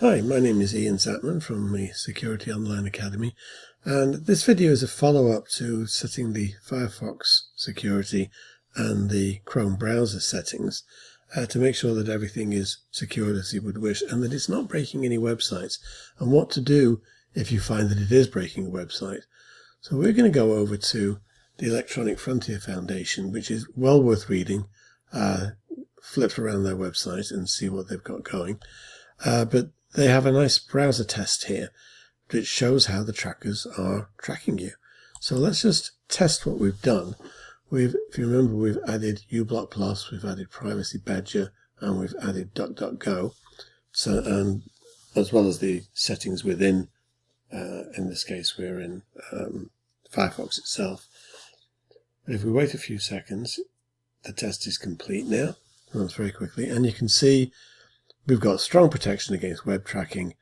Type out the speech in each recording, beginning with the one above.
Hi, my name is Ian Zapman from the Security Online Academy, and this video is a follow-up to setting the Firefox security and the Chrome browser settings to make sure that everything is secured as you would wish and that it's not breaking any websites, and what to do if you find that it is breaking a website. So we're going to go over to the Electronic Frontier Foundation, which is well worth reading. Flip around their website and see what they've got going. But they have a nice browser test here which shows how the trackers are tracking you. So let's just test what we've done. If you remember, we've added uBlock Plus, we've added Privacy Badger, and we've added Duckduckgo. So, and as well as the settings within, in this case, we're in Firefox itself. But if we wait a few seconds, the test is complete now. It runs very quickly, and you can see we've got strong protection against web tracking.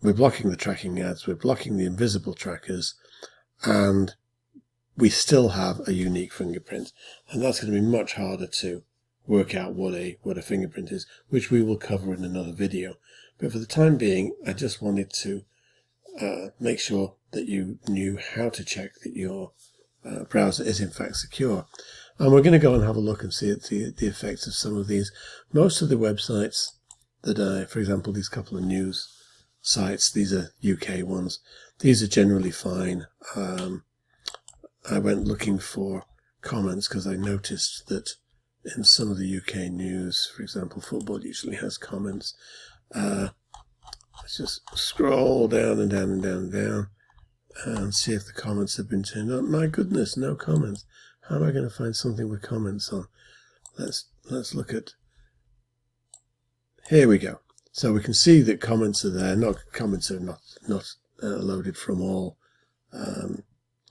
We're blocking the tracking ads. We're blocking the invisible trackers. And we still have a unique fingerprint. And that's going to be much harder to work out what a fingerprint is, which we will cover in another video. But for the time being, I just wanted to make sure that you knew how to check that your browser is in fact secure. And we're going to go and have a look and see the effects of some of these. Most of the websites that, for example, these couple of news sites, these are UK ones, these are generally fine. I went looking for comments because I noticed that in some of the UK news, for example, football usually has comments. Let's just scroll down and down and down and down and see if the comments have been turned on. My goodness, no comments. How am I going to find something with comments on? Let's look at. Here we go. So we can see that comments are there. Comments are not loaded from all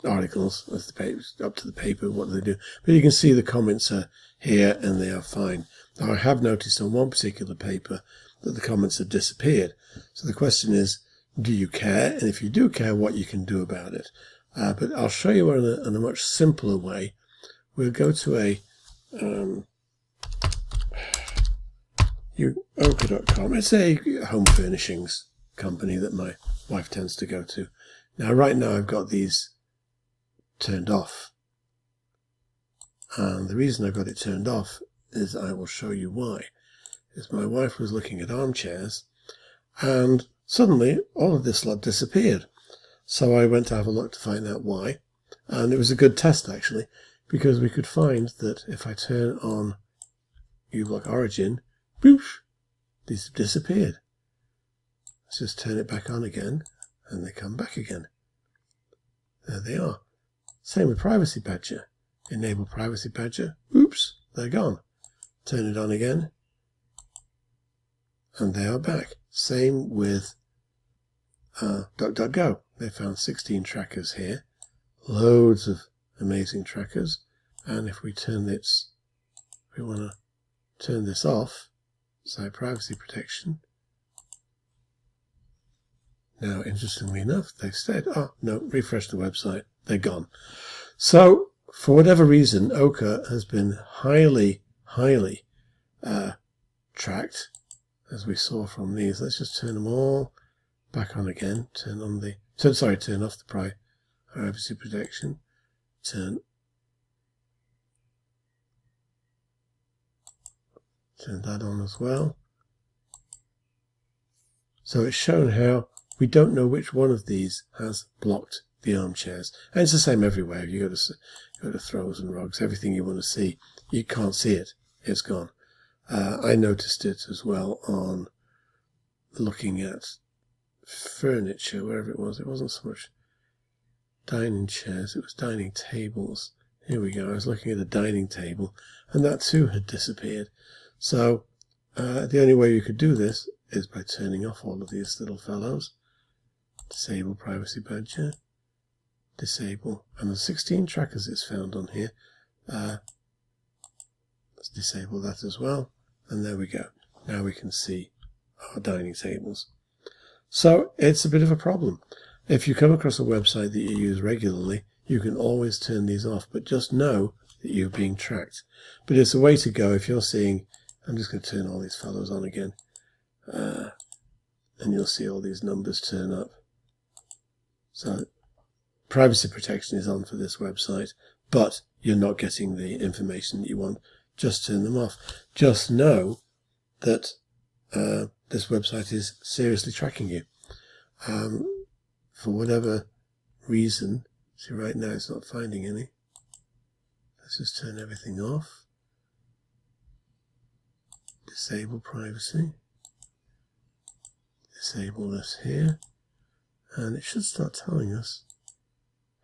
articles as the paper, up to the paper. What do they do? But you can see the comments are here and they are fine. Now I have noticed on one particular paper that the comments have disappeared. So the question is, do you care? And if you do care, what you can do about it. But I'll show you in a much simpler way. We'll go to a Oka.com. It's a home furnishings company that my wife tends to go to. Now, right now, I've got these turned off. And the reason I've got it turned off is I will show you why. Is my wife was looking at armchairs and suddenly all of this lot disappeared. So I went to have a look to find out why. And it was a good test, actually, because we could find that if I turn on uBlock Origin, boosh, these have disappeared. Let's just turn it back on again, and they come back again. There they are. Same with Privacy Badger. Enable Privacy Badger. Oops, they're gone. Turn it on again, and they are back. Same with Duckduckgo. They found 16 trackers here. Loads of amazing trackers. And if we turn this, we want to turn this off, site privacy protection. Now, interestingly enough, they've said, oh, no, refresh the website. They're gone. So, for whatever reason, Oka has been highly tracked, as we saw from these. Let's just turn them all back on again. Turn off the privacy protection. Turn that on as well. So it's shown how we don't know which one of these has blocked the armchairs. And it's the same everywhere. You go to throws and rugs, everything you want to see, you can't see it. It's gone. I noticed it as well on looking at furniture, wherever it was. It wasn't so much dining chairs, it was dining tables. Here we go. I was looking at a dining table, and that too had disappeared. So the only way you could do this is by turning off all of these little fellows. Disable Privacy Badger. Disable. And the 16 trackers it's found on here. Let's disable that as well. And there we go. Now we can see our dining tables. So it's a bit of a problem. If you come across a website that you use regularly, you can always turn these off, but just know that you're being tracked. But it's a way to go if you're seeing, I'm just going to turn all these fellows on again. and you'll see all these numbers turn up. So privacy protection is on for this website, but you're not getting the information that you want. Just turn them off. Just know that this website is seriously tracking you. For whatever reason, see right now it's not finding any. Let's just turn everything off. Disable privacy. Disable this here. And it should start telling us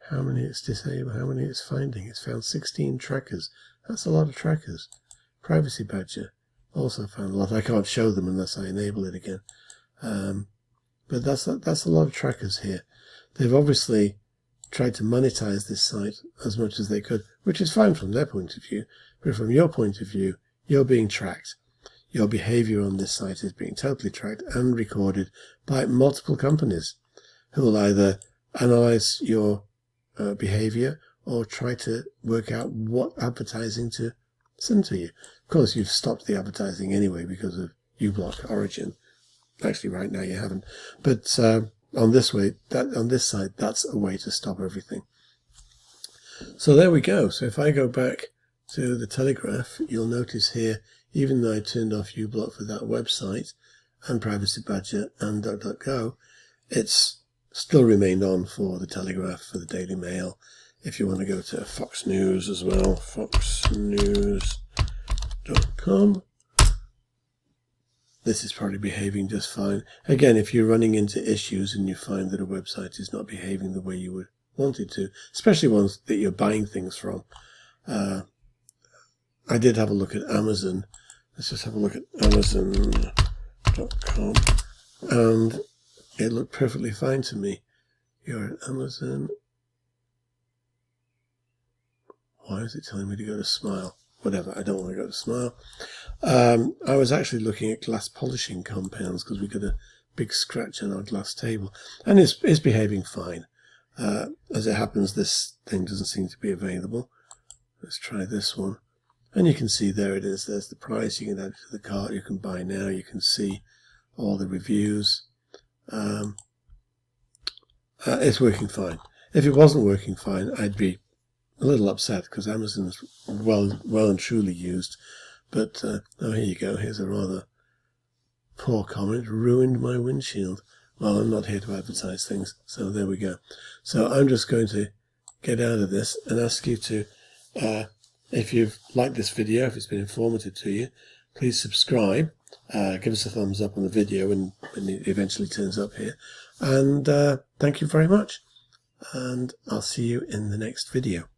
how many it's disabled, how many it's finding. It's found 16 trackers. That's a lot of trackers. Privacy Badger also found a lot. I can't show them unless I enable it again. But that's a lot of trackers here. They've obviously tried to monetize this site as much as they could, which is fine from their point of view. But from your point of view, you're being tracked. Your behavior on this site is being totally tracked and recorded by multiple companies who will either analyze your behavior or try to work out what advertising to send to you. Of course, you've stopped the advertising anyway because of uBlock origin. Actually, right now you haven't. But on this side, that's a way to stop everything. So there we go. So if I go back to the Telegraph, you'll notice here, even though I turned off uBlock for that website and Privacy Badger and Duckduckgo, it's still remained on for the Telegraph, for the Daily Mail. If you want to go to Fox News as well, foxnews.com. This is probably behaving just fine. Again, if you're running into issues and you find that a website is not behaving the way you would want it to, especially ones that you're buying things from. I did have a look at Amazon. Let's just have a look at Amazon.com. And it looked perfectly fine to me. You're at Amazon. Why is it telling me to go to Smile? Whatever, I don't want to go to Smile. I was actually looking at glass polishing compounds because we got a big scratch on our glass table. And it's behaving fine. As it happens, this thing doesn't seem to be available. Let's try this one. And you can see there it is. There's the price. You can add it to the cart. You can buy now. You can see all the reviews. It's working fine. If it wasn't working fine, I'd be a little upset because Amazon is well and truly used. But oh, here you go. Here's a rather poor comment. Ruined my windshield. Well, I'm not here to advertise things, so there we go. So I'm just going to get out of this and ask you to, if you've liked this video, if it's been informative to you, please subscribe. Give us a thumbs up on the video when it eventually turns up here. And thank you very much. And I'll see you in the next video.